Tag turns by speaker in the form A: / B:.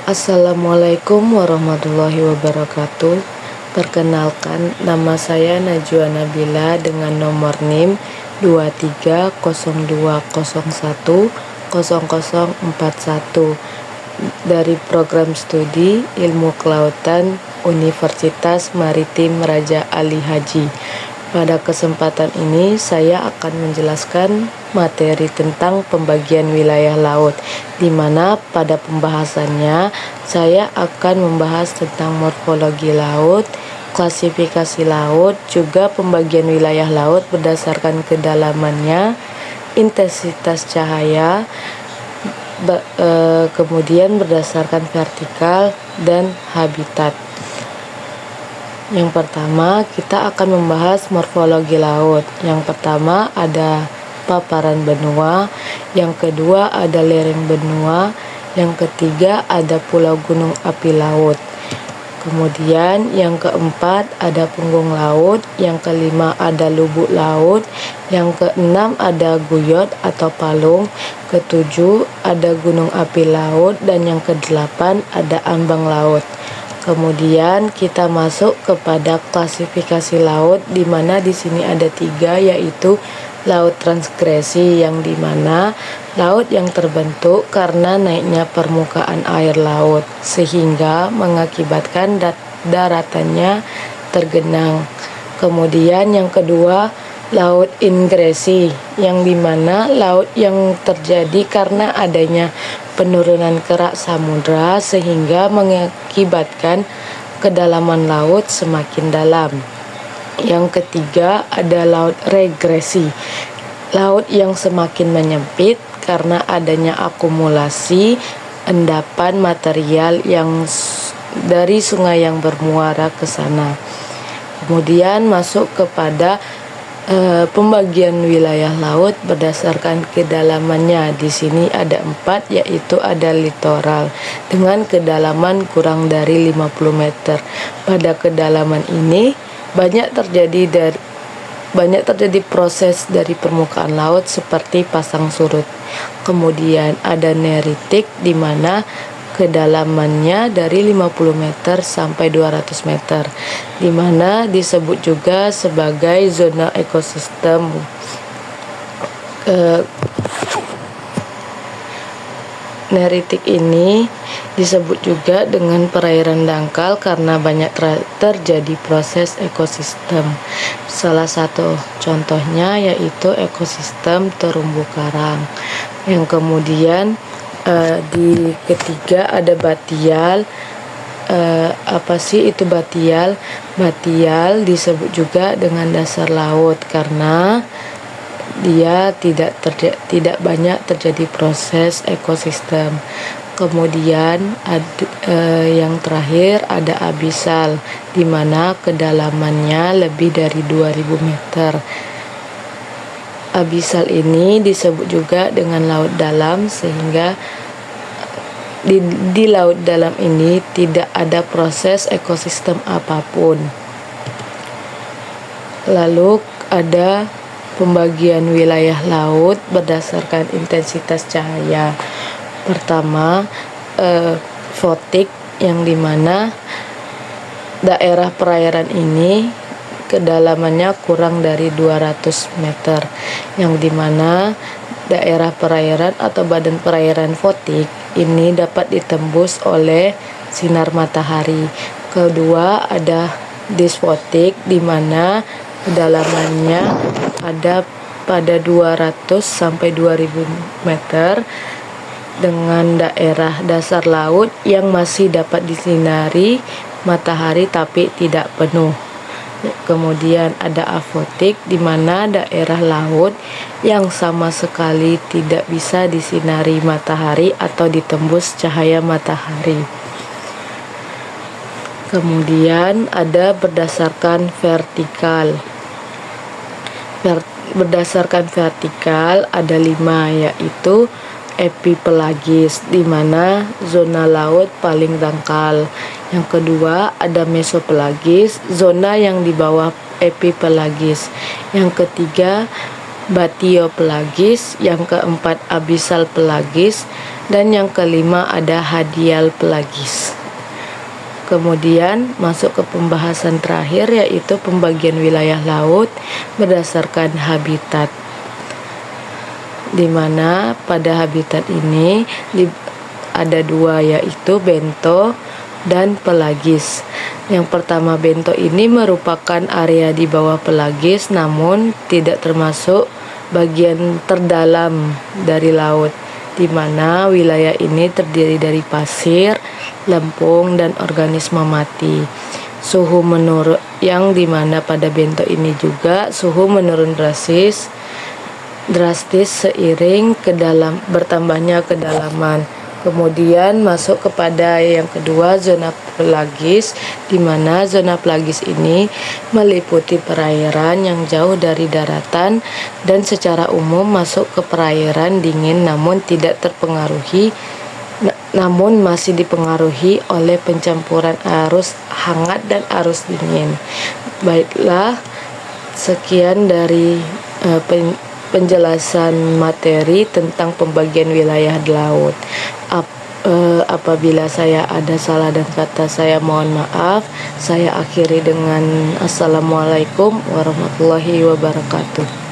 A: Assalamualaikum warahmatullahi wabarakatuh. Perkenalkan, nama saya Najwa Nabila dengan nomor NIM 2302010041 dari program studi Ilmu Kelautan Universitas Maritim Raja Ali Haji. Pada kesempatan ini saya akan menjelaskan materi tentang pembagian wilayah laut, di mana pada pembahasannya saya akan membahas tentang morfologi laut, klasifikasi laut, juga pembagian wilayah laut berdasarkan kedalamannya, intensitas cahaya, kemudian berdasarkan vertikal dan habitat. Yang pertama, kita akan membahas morfologi laut. Yang pertama ada paparan benua, yang kedua ada lereng benua, yang ketiga ada pulau gunung api laut. Kemudian yang keempat ada punggung laut, yang kelima ada lubuk laut, yang keenam ada guyot atau palung, ketujuh ada gunung api laut, dan yang kedelapan ada ambang laut. Kemudian kita masuk kepada klasifikasi laut, di mana di sini ada tiga, yaitu laut transgresi, yang dimana laut yang terbentuk karena naiknya permukaan air laut sehingga mengakibatkan daratannya tergenang. Kemudian yang kedua, laut ingresi, yang dimana laut yang terjadi karena adanya penurunan kerak samudra sehingga mengakibatkan kedalaman laut semakin dalam. Yang ketiga ada laut regresi, laut yang semakin menyempit karena adanya akumulasi endapan material yang dari sungai yang bermuara ke sana. Kemudian masuk kepada pembagian wilayah laut berdasarkan kedalamannya. Di sini ada 4, yaitu ada litoral dengan kedalaman kurang dari 50 meter. Pada kedalaman ini banyak terjadi proses dari permukaan laut seperti pasang surut. Kemudian ada neritik, di mana kedalamannya dari 50 meter sampai 200 meter, di mana disebut juga sebagai zona ekosistem. Neritik ini disebut juga dengan perairan dangkal karena banyak terjadi proses ekosistem. Salah satu contohnya yaitu ekosistem terumbu karang. Yang kemudian di ketiga ada batial. Apa sih itu batial? Batial disebut juga dengan dasar laut karena dia tidak banyak terjadi proses ekosistem. Kemudian yang terakhir ada abisal, di mana kedalamannya lebih dari 2000 meter. Abisal ini disebut juga dengan laut dalam sehingga di laut dalam ini tidak ada proses ekosistem apapun. Lalu ada pembagian wilayah laut berdasarkan intensitas cahaya. Pertama, fotik, yang dimana daerah perairan ini kedalamannya kurang dari 200 meter, yang dimana daerah perairan atau badan perairan fotik ini dapat ditembus oleh sinar matahari. Kedua ada disfotik, di mana kedalamannya ada pada 200 sampai 2000 meter dengan daerah dasar laut yang masih dapat disinari matahari tapi tidak penuh. Kemudian ada afotik, di mana daerah laut yang sama sekali tidak bisa disinari matahari atau ditembus cahaya matahari. Kemudian ada berdasarkan vertikal. Berdasarkan vertikal ada 5, yaitu epipelagis, di mana zona laut paling dangkal. Yang kedua ada mesopelagis, zona yang di bawah epipelagis. Yang ketiga batiopelagis, yang keempat abisal pelagis, Dan yang kelima ada hadial pelagis. Kemudian masuk ke pembahasan terakhir, yaitu pembagian wilayah laut berdasarkan habitat, di mana pada habitat ini ada dua, yaitu bento dan pelagis. Yang pertama, bento ini merupakan area di bawah pelagis, namun tidak termasuk bagian terdalam dari laut, di mana wilayah ini terdiri dari pasir, lempung, dan organisme mati. Suhu menurun, yang dimana pada bento ini juga suhu menurun drastis seiring bertambahnya kedalaman. Kemudian masuk kepada yang kedua, zona pelagis, di mana zona pelagis ini meliputi perairan yang jauh dari daratan dan secara umum masuk ke perairan dingin, namun masih dipengaruhi oleh pencampuran arus hangat dan arus dingin. Baiklah, sekian dari penjelasan materi tentang pembagian wilayah laut. Apabila saya ada salah dan kata, saya mohon maaf. Saya akhiri dengan assalamualaikum warahmatullahi wabarakatuh.